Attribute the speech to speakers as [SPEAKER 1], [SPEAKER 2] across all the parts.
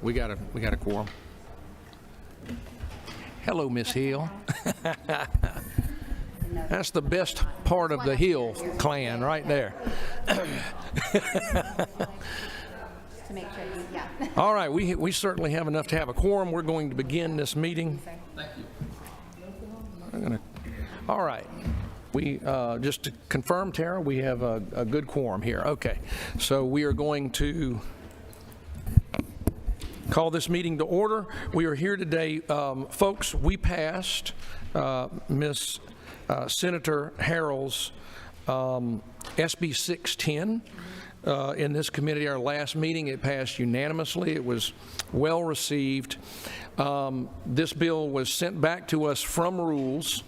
[SPEAKER 1] we got a quorum. Hello, Miss Hill. That's the best part of the Hill clan right there.
[SPEAKER 2] To make sure you, yeah.
[SPEAKER 1] All right, we certainly have enough to have a quorum. We're going to begin this meeting. Thank you. All right. We, just to confirm, Tara, we have a good quorum here. Okay. So we are going to call this meeting to order. We are here today. Folks, we passed Miss Senator Harrell's SB 610 in this committee. Our last meeting, it passed unanimously. It was well received. This bill was sent back to us from Rules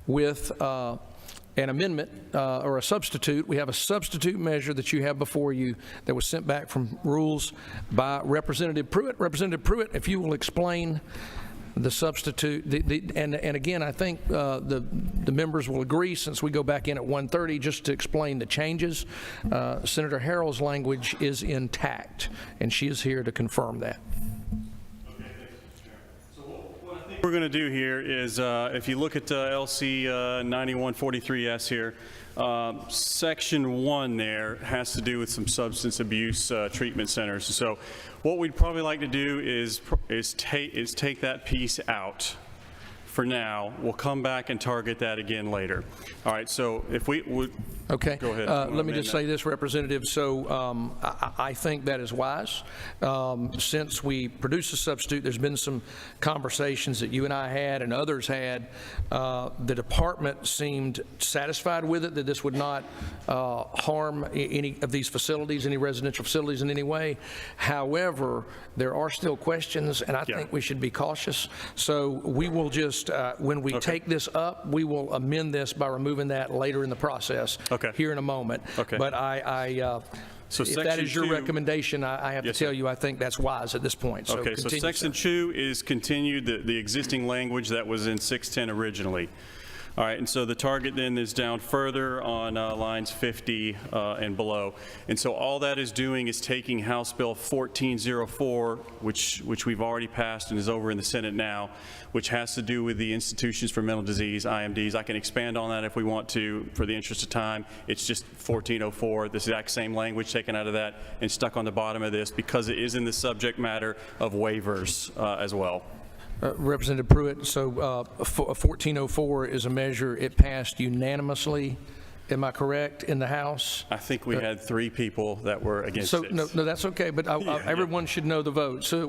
[SPEAKER 1] with an amendment or a substitute. We have a substitute measure that you have before you that was sent back from Rules by Representative Pruitt. Representative Pruitt, if you will explain the substitute, and again, I think the members will agree, since we go back in at 1:30, just to explain the changes. Senator Harrell's language is intact, and she is here to confirm that.
[SPEAKER 3] What we're going to do here is, if you look at LC 9143S here, section 1 there has to do with some substance abuse treatment centers. So what we'd probably like to do is take that piece out for now. We'll come back and target that again later. All right, so if we would...
[SPEAKER 1] Okay.
[SPEAKER 3] Go ahead.
[SPEAKER 1] Let me just say this, Representative. So I think that is wise. Since we produced a substitute, there's been some conversations that you and I had and others had. The department seemed satisfied with it, that this would not harm any of these facilities, any residential facilities in any way. However, there are still questions, and I think we should be cautious. So we will just, when we take this up, we will amend this by removing that later in the process. Here in a moment. But
[SPEAKER 3] so
[SPEAKER 1] if that is your recommendation, I have to tell you, I think that's wise at this point. So
[SPEAKER 3] so section 2 is continued, the existing language that was in 610 originally. All right, and so the target then is down further on lines 50 and below. And so all that is doing is taking House Bill 1404, which we've already passed and is over in the Senate now, which has to do with the Institutions for Mental Disease, IMDs. I can expand on that if we want to, for the interest of time. It's just 1404, the exact same language taken out of that and stuck on the bottom of this, because it is in the subject matter of waivers as well.
[SPEAKER 1] Representative Pruitt, so 1404 is a measure, it passed unanimously, am I correct, in the House?
[SPEAKER 3] I think we had 3 people that were against it.
[SPEAKER 1] No, that's okay, but everyone should know the vote. So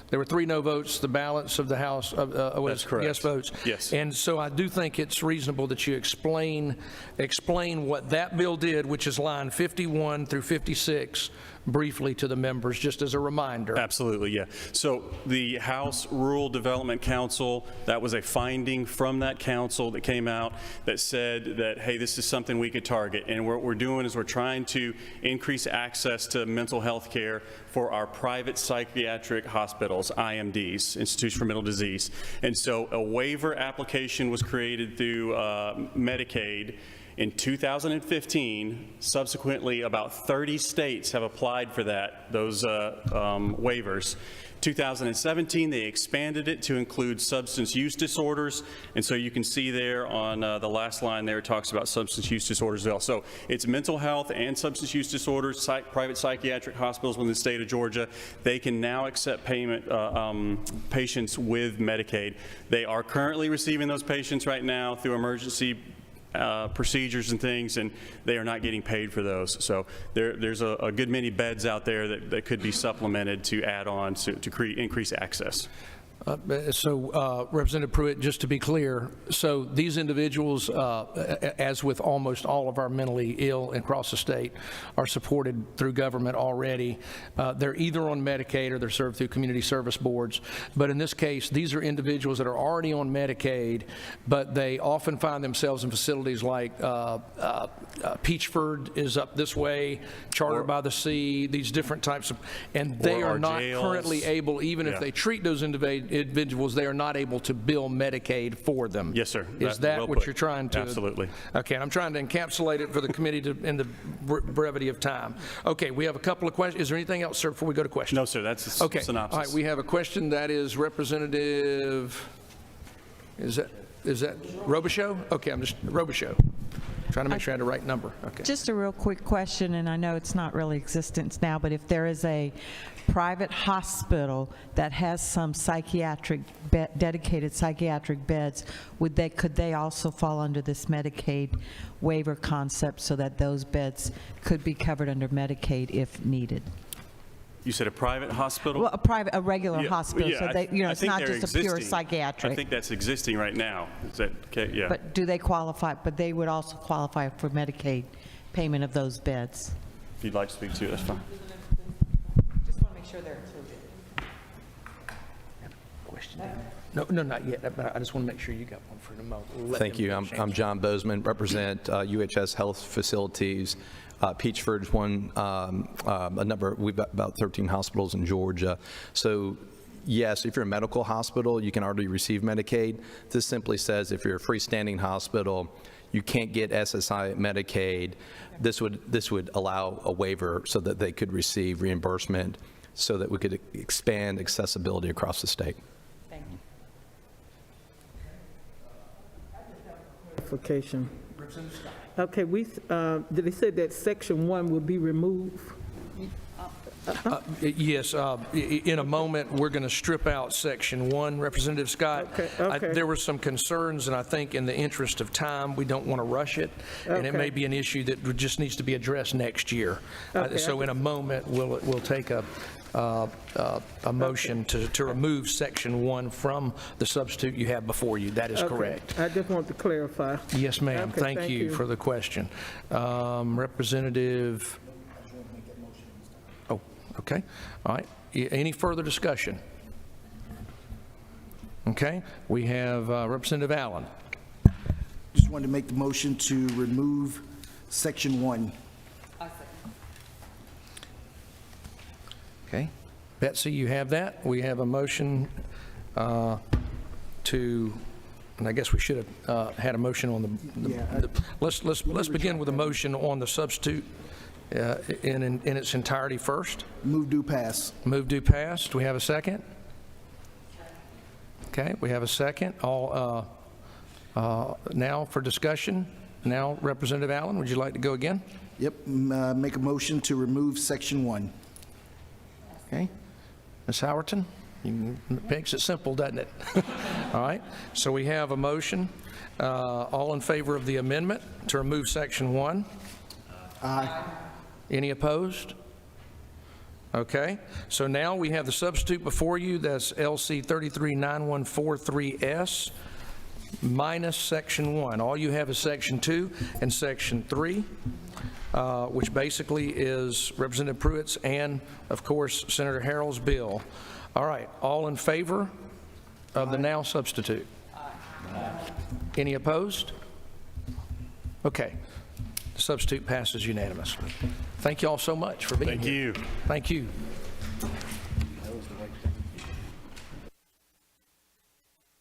[SPEAKER 1] there were 3 no votes, the balance of the House was yes votes.
[SPEAKER 3] Yes.
[SPEAKER 1] And so I do think it's reasonable that you explain what that bill did, which is line 51 through 56, briefly to the members, just as a reminder.
[SPEAKER 3] Absolutely, yeah. So the House Rural Development Council, that was a finding from that council that came out that said that, hey, this is something we could target. And what we're doing is we're trying to increase access to mental health care for our private psychiatric hospitals, IMDs, Institutions for Mental Disease. And so a waiver application was created through Medicaid in 2015. Subsequently, about 30 states have applied for those waivers. 2017, they expanded it to include substance use disorders, and so you can see there on the last line there, it talks about substance use disorders as well. So it's mental health and substance use disorders. Private psychiatric hospitals within the state of Georgia, they can now accept payment patients with Medicaid. They are currently receiving those patients right now through emergency procedures and things, and they are not getting paid for those. So there's a good many beds out there that could be supplemented to add on to increase access.
[SPEAKER 1] Representative Pruitt, just to be clear, so these individuals, as with almost all of our mentally ill across the state, are supported through government already. They're either on Medicaid or they're served through community service boards. But in this case, these are individuals that are already on Medicaid, but they often find themselves in facilities like Peachford is up this way, Charter by the Sea, these different types of, and they are not currently able, even if they treat those individuals individuals, they are not able to bill Medicaid for them.
[SPEAKER 3] Yes, sir.
[SPEAKER 1] Is that
[SPEAKER 3] Well
[SPEAKER 1] what
[SPEAKER 3] put.
[SPEAKER 1] you're trying to?
[SPEAKER 3] Absolutely.
[SPEAKER 1] Okay, and I'm trying to encapsulate it for the committee in the brevity of time. Okay, we have a couple of questions. Is there anything else, sir, before we go to questions?
[SPEAKER 3] No, sir, that's a
[SPEAKER 1] Okay.
[SPEAKER 3] synopsis.
[SPEAKER 1] All right, we have a question that is Representative, is that Robichaux? Okay, I'm just, Robichaux. Trying to make sure I had the right number. Okay.
[SPEAKER 4] Just a real quick question, and I know it's not really existence now, but if there is a private hospital that has some dedicated psychiatric beds, could they also fall under this Medicaid waiver concept so that those beds could be covered under Medicaid if needed?
[SPEAKER 3] You said a private hospital?
[SPEAKER 4] Well, a regular
[SPEAKER 3] Yeah,
[SPEAKER 4] hospital,
[SPEAKER 3] yeah,
[SPEAKER 4] so they,
[SPEAKER 3] I
[SPEAKER 4] it's
[SPEAKER 3] think
[SPEAKER 4] not
[SPEAKER 3] they're
[SPEAKER 4] just a pure
[SPEAKER 3] existing.
[SPEAKER 4] psychiatric.
[SPEAKER 3] I think that's existing right now. Is that, okay, yeah.
[SPEAKER 4] But do they qualify, but they would also qualify for Medicaid payment of those beds?
[SPEAKER 3] If you'd like to speak to it, that's fine.
[SPEAKER 4] Just want to make sure they're included.
[SPEAKER 1] Question? No, not yet. I just want to make sure you got one for the moment.
[SPEAKER 5] Thank you. I'm John Bozeman, represent UHS Health Facilities. Peachford's one, a number, we've got about 13 hospitals in Georgia. So yes, if you're a medical hospital, you can already receive Medicaid. This simply says if you're a freestanding hospital, you can't get SSI Medicaid. This would allow a waiver so that they could receive reimbursement so that we could expand accessibility across the state.
[SPEAKER 4] Thank you.
[SPEAKER 6] Clarification. Okay, did they say that section 1 will be removed?
[SPEAKER 1] Yes, in a moment, we're going to strip out Section 1, Representative Scott.
[SPEAKER 6] Okay.
[SPEAKER 1] There were some concerns, and I think in the interest of time, we don't want to rush it, and it may be an issue that just needs to be addressed next year.
[SPEAKER 6] Okay,
[SPEAKER 1] So in a moment, we'll take a motion to remove Section 1 from the substitute you have before you. That is
[SPEAKER 6] Okay.
[SPEAKER 1] correct.
[SPEAKER 6] I just want to clarify.
[SPEAKER 1] Yes, ma'am.
[SPEAKER 6] Okay,
[SPEAKER 1] Thank
[SPEAKER 6] thank
[SPEAKER 1] you
[SPEAKER 6] you.
[SPEAKER 1] for the question. Representative, oh, okay. All right. Any further discussion? Okay. We have Representative Allen.
[SPEAKER 7] Just wanted to make the motion to remove section 1.
[SPEAKER 1] Okay. Betsy, you have that. We have a motion to, and I guess we should have had a motion on let's begin with a motion on the substitute in its entirety first.
[SPEAKER 7] Move do pass.
[SPEAKER 1] Move do pass. Do we have a second? Okay, we have a second. All now for discussion. Now, Representative Allen, would you like to go again?
[SPEAKER 7] Yep, make a motion to remove section 1.
[SPEAKER 1] Okay. Ms. Howerton? Makes it simple, doesn't it? All right. So we have a motion. All in favor of the amendment to remove Section 1?
[SPEAKER 7] Aye.
[SPEAKER 1] Any opposed? Okay. So now we have the substitute before you. That's LC 339143S minus Section 1. All you have is Section 2 and Section 3. Which basically is Representative Pruitt's and, of course, Senator Harrell's bill. All right, all in favor of the now substitute? Any opposed? Okay, the substitute passes unanimously. Thank you all so much for being here.
[SPEAKER 3] Thank you.
[SPEAKER 1] Thank you.